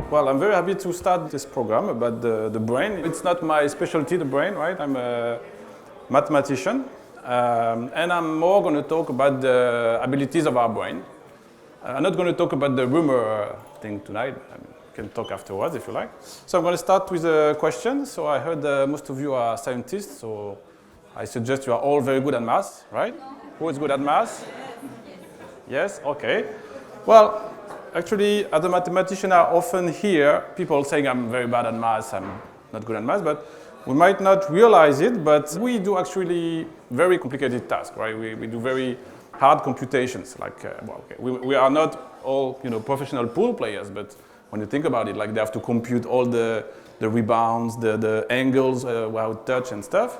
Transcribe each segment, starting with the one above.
Well, I'm very happy to start this program about the brain. It's not my specialty, the brain, right? I'm a mathematician, and I'm more going to talk about the abilities of our brain. I'm not going to talk about the rumor thing tonight. We can talk afterwards if you like. So I'm going to start with a question. So I heard most of you are scientists, so I suggest you are all very good at math, right? Who is good at math? Yes? Okay. Well, actually, as a mathematician, I often hear people saying I'm very bad at math, I'm not good at math, but we might not realize it, but we do actually very complicated tasks, right? We do very hard computations. Like, we are not all, professional pool players, but when you think about it, like they have to compute all the rebounds, the angles where we touch and stuff.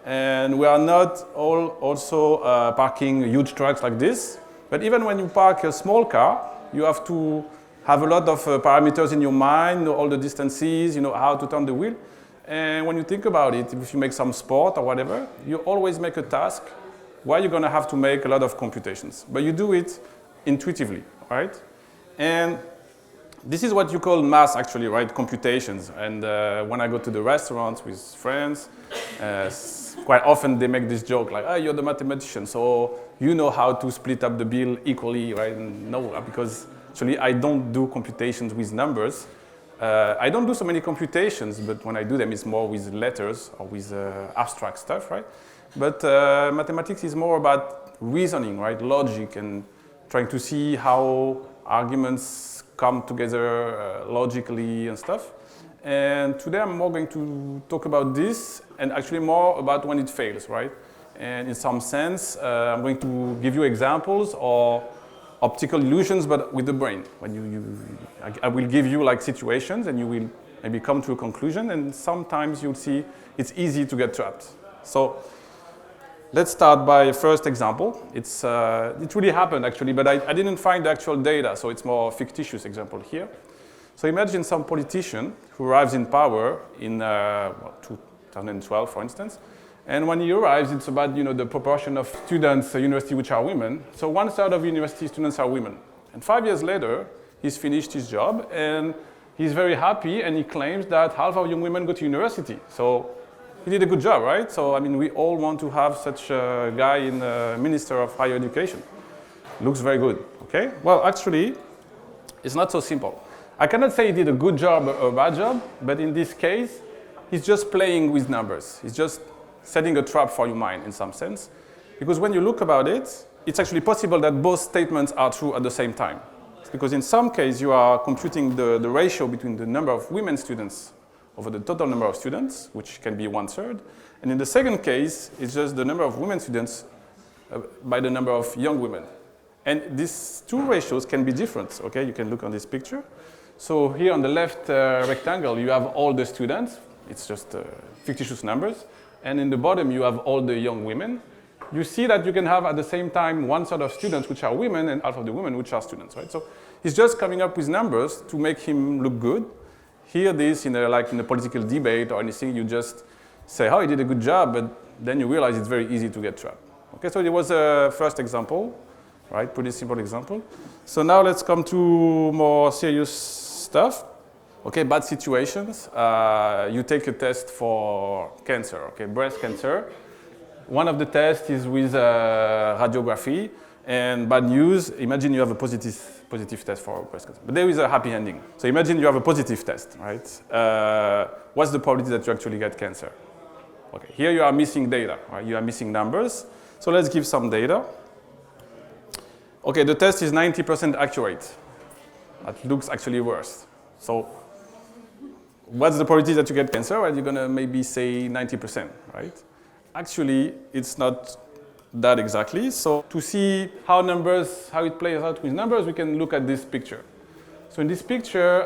And we are not all also parking huge trucks like this, but even when you park a small car, you have to have a lot of parameters in your mind, know all the distances, how to turn the wheel. And when you think about it, if you make some sport or whatever, you always make a task where you're going to have to make a lot of computations. But you do it intuitively, right? And this is what you call math, actually, right? Computations. And when I go to the restaurants with friends, quite often they make this joke like, you're the mathematician, so you know how to split up the bill equally, right? And no, because actually I don't do computations with numbers. I don't do so many computations, but when I do them, it's more with letters or with abstract stuff, right? But mathematics is more about reasoning, right? Logic and trying to see how arguments come together logically and stuff. And today I'm more going to talk about this and actually more about when it fails, right? And in some sense, I'm going to give you examples or optical illusions, but with the brain. When I will give you like situations and you will maybe come to a conclusion, and sometimes you'll see it's easy to get trapped. So let's start by a first example. It really happened actually, but I didn't find the actual data, so it's more a fictitious example here. So imagine some politician who arrives in power in 2012, for instance. And when he arrives, it's about the proportion of students at university which are women. So 1/3 of university students are women. And 5 years later, he's finished his job and he's very happy and he claims that half of young women go to university. So he did a good job, right? So we all want to have such a guy in the Minister of Higher Education. Looks very good, okay? Well, actually, it's not so simple. I cannot say he did a good job or a bad job, but in this case, he's just playing with numbers. He's just setting a trap for your mind in some sense. Because when you look about it, it's actually possible that both statements are true at the same time. Because in some case, you are computing the ratio between the number of women students over the total number of students, which can be 1/3. And in the second case, it's just the number of women students by the number of young women. And these two ratios can be different, okay? You can look on this picture. So here on the left rectangle, you have all the students. It's just fictitious numbers. And in the bottom, you have all the young women. You see that you can have at the same time 1/3 of students which are women and half of the women which are students, right? So he's just coming up with numbers to make him look good. Hear this in a political debate or anything, you just say, he did a good job, but then you realize it's very easy to get trapped. Okay, so it was a first example, right? Pretty simple example. So now let's come to more serious stuff. Okay, bad situations. You take a test for cancer, okay, breast cancer. One of the tests is with radiography, and bad news, imagine you have a positive test for breast cancer. But there is a happy ending. So imagine you have a positive test, right? What's the probability that you actually get cancer? Okay, here you are missing data, right? You are missing numbers. So let's give some data. Okay, the test is 90% accurate. That looks actually worse. So what's the probability that you get cancer? Well, you're going to maybe say 90%, right? Actually, it's not that exactly. So to see how it plays out with numbers, we can look at this picture. So in this picture,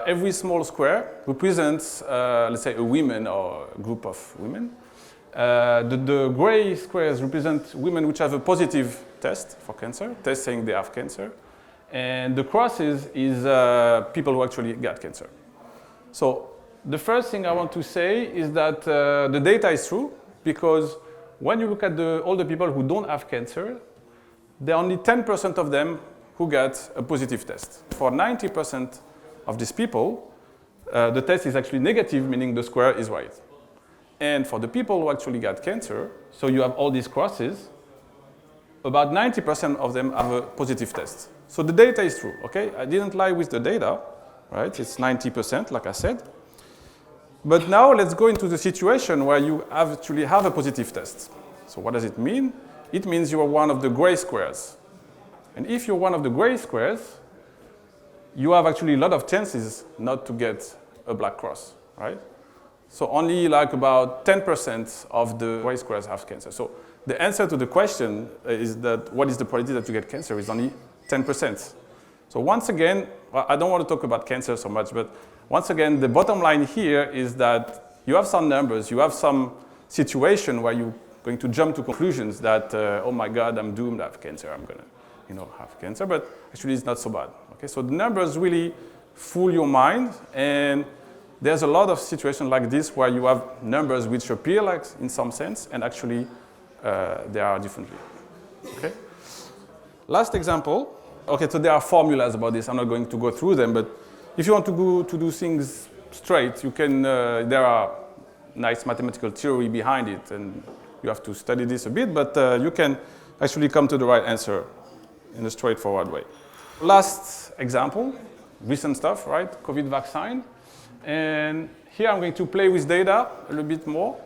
every small square represents, let's say, a woman or a group of women. The gray squares represent women which have a positive test for cancer, test saying they have cancer. And the crosses is people who actually got cancer. So the first thing I want to say is that the data is true because when you look at all the people who don't have cancer, there are only 10% of them who get a positive test. For 90% of these people, the test is actually negative, meaning the square is right. And for the people who actually got cancer, so you have all these crosses, about 90% of them have a positive test. So the data is true, okay? I didn't lie with the data, right? It's 90%, like I said. But now let's go into the situation where you actually have a positive test. So what does it mean? It means you are one of the gray squares. And if you're one of the gray squares, you have actually a lot of chances not to get a black cross, right? So only like about 10% of the gray squares have cancer. So the answer to the question is that what is the probability that you get cancer is only 10%. So once again, well, I don't want to talk about cancer so much, but once again, the bottom line here is that you have some numbers, you have some situation where you're going to jump to conclusions that, oh my God, I'm doomed to have cancer, I'm gonna have cancer, but actually it's not so bad. Okay, so the numbers really fool your mind, and there's a lot of situations like this where you have numbers which appear like in some sense, and actually they are differently. Okay. Last example. Okay, so there are formulas about this. I'm not going to go through them, but if you want to do things straight, you can. There are nice mathematical theory behind it, and you have to study this a bit, but you can actually come to the right answer in a straightforward way. Last example, recent stuff, right? COVID vaccine. And here I'm going to play with data a little bit more.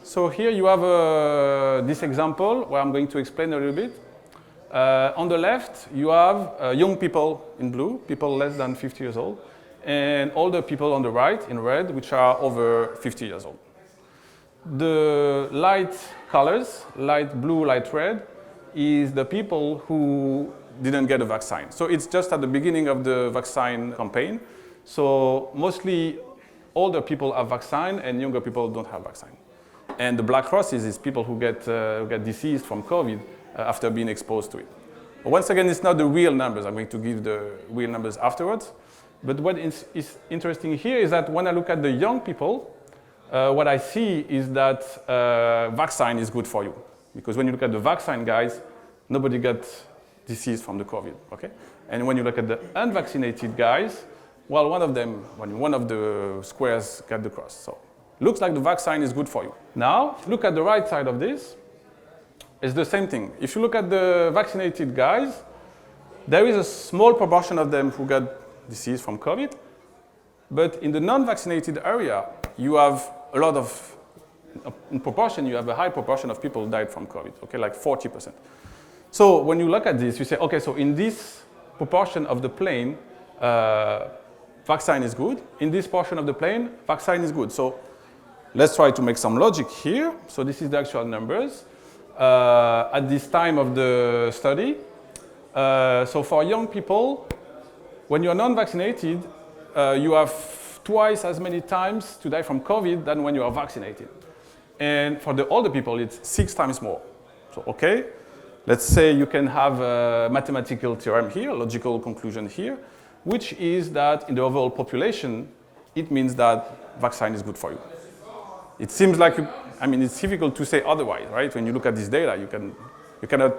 So here you have this example where I'm going to explain a little bit. On the left, you have young people in blue, people less than 50 years old, and older people on the right in red, which are over 50 years old. The light colors, light blue, light red, is the people who didn't get a vaccine. So it's just at the beginning of the vaccine campaign. So mostly older people have vaccine and younger people don't have vaccine. And the black crosses is people who get deceased from COVID after being exposed to it. But once again, it's not the real numbers. I'm going to give the real numbers afterwards. But what is interesting here is that when I look at the young people, what I see is that vaccine is good for you. Because when you look at the vaccine guys, nobody got disease from the COVID, okay? And when you look at the unvaccinated guys, well, one of the squares got the cross. So looks like the vaccine is good for you. Now, look at the right side of this. It's the same thing. If you look at the vaccinated guys, there is a small proportion of them who got disease from COVID. But in the non-vaccinated area, you have a lot of, in proportion, you have a high proportion of people who died from COVID, okay, like 40%. So when you look at this, you say, okay, so in this proportion of the plane, vaccine is good. In this portion of the plane, vaccine is good. So let's try to make some logic here. So this is the actual numbers at this time of the study. So for young people, when you're non-vaccinated, you have twice as many times to die from COVID than when you are vaccinated. And for the older people, it's 6 times more. So, okay, let's say you can have a mathematical theorem here, a logical conclusion here, which is that in the overall population, it means that vaccine is good for you. It seems like, it's difficult to say otherwise, right? When you look at this data, you cannot,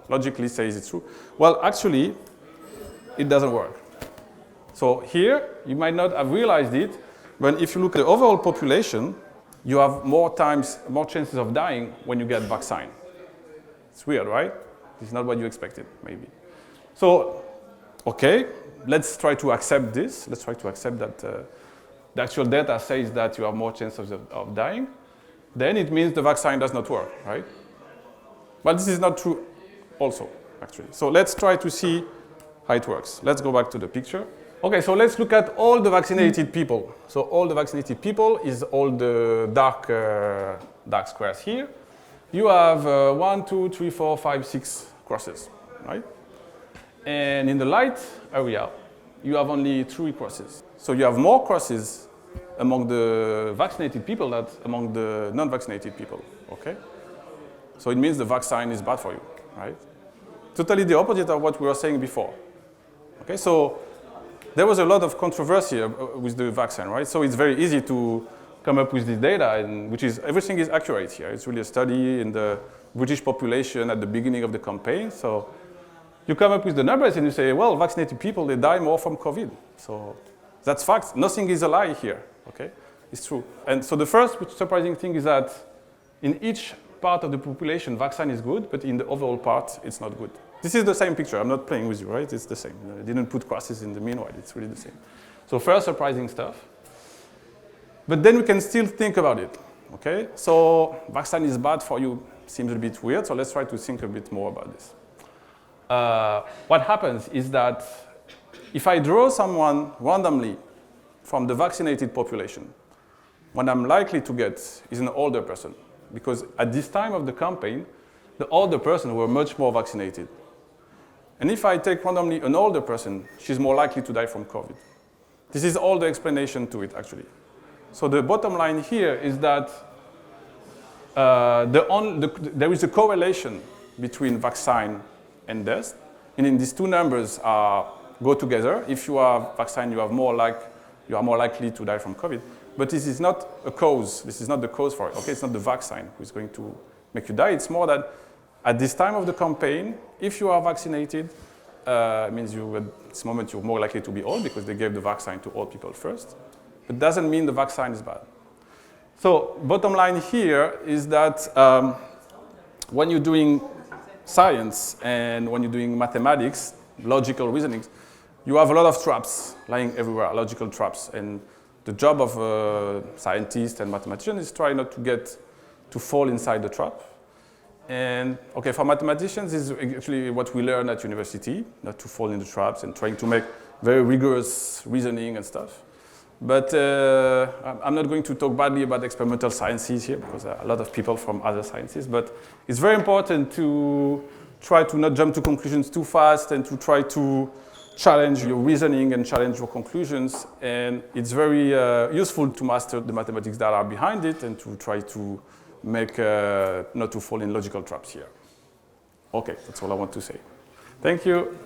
logically say it's true. Well, actually, it doesn't work. So here, you might not have realized it, but if you look at the overall population, you have more chances of dying when you get vaccine. It's weird, right? It's not what you expected, maybe. So, okay, let's try to accept this. Let's try to accept that the actual data says that you have more chances of dying. Then it means the vaccine does not work, right? But this is not true also, actually. So let's try to see how it works. Let's go back to the picture. Okay, so let's look at all the vaccinated people. So all the vaccinated people is all the dark squares here. You have 1, 2, 3, 4, 5, 6 crosses, right? And in the light area, you have only 3 crosses. So you have more crosses among the vaccinated people than among the non-vaccinated people, okay? So it means the vaccine is bad for you, right? Totally the opposite of what we were saying before. Okay, so there was a lot of controversy with the vaccine, right? So it's very easy to come up with this data, and which is everything is accurate here. It's really a study in the British population at the beginning of the campaign. So you come up with the numbers and you say, well, vaccinated people, they die more from COVID. So that's fact. Nothing is a lie here, okay? It's true. And so the first surprising thing is that in each part of the population, vaccine is good, but in the overall part, it's not good. This is the same picture. I'm not playing with you, right? It's the same. I didn't put crosses in the meanwhile. It's really the same. So first, surprising stuff. But then we can still think about it, okay? So vaccine is bad for you seems a bit weird, so let's try to think a bit more about this. What happens is that if I draw someone randomly from the vaccinated population, what I'm likely to get is an older person, because at this time of the campaign, the older person were much more vaccinated. And if I take randomly an older person, she's more likely to die from COVID. This is all the explanation to it, actually. So the bottom line here is that there is a correlation between vaccine and death. Meaning these two numbers go together. If you are vaccinated, you are more likely to die from COVID. But this is not a cause. This is not the cause for it. Okay, it's not the vaccine who is going to make you die. It's more that at this time of the campaign, if you are vaccinated, it means at this moment you're more likely to be old because they gave the vaccine to old people first. It doesn't mean the vaccine is bad. So bottom line here is that when you're doing science and when you're doing mathematics, logical reasonings, you have a lot of traps lying everywhere, logical traps. And the job of a scientist and mathematician is try not to fall inside the trap. And okay, for mathematicians, this is actually what we learn at university, not to fall in the traps and trying to make very rigorous reasoning and stuff. But I'm not going to talk badly about experimental sciences here because there are a lot of people from other sciences. But it's very important to try to not jump to conclusions too fast and to try to challenge your reasoning and challenge your conclusions. And it's very useful to master the mathematics that are behind it and to try to make not to fall in logical traps here. Okay, that's all I want to say. Thank you.